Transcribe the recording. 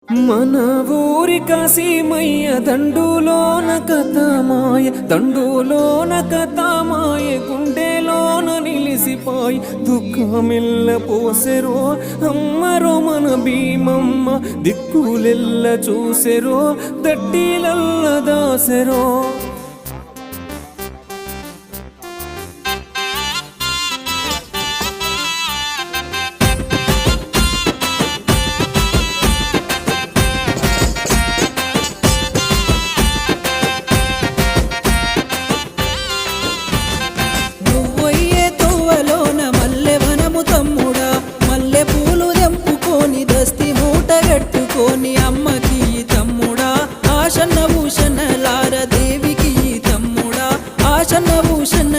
మన ఊరి కాశీమయ్య దండులోన కథమాయ దండులోన కథమాయ గుండెలోన నిలిసిపోయి దుఃఖమిల్ల పోసెరో అమ్మరో మన భీమమ్మ దిక్కులెల్ల చూసెరో దట్టిలల్ల దాసెరో కొని అమ్మకి తమ్ముడా ఆశన్న భూషణ లార దేవికి తమ్ముడా ఆశన్న భూషణ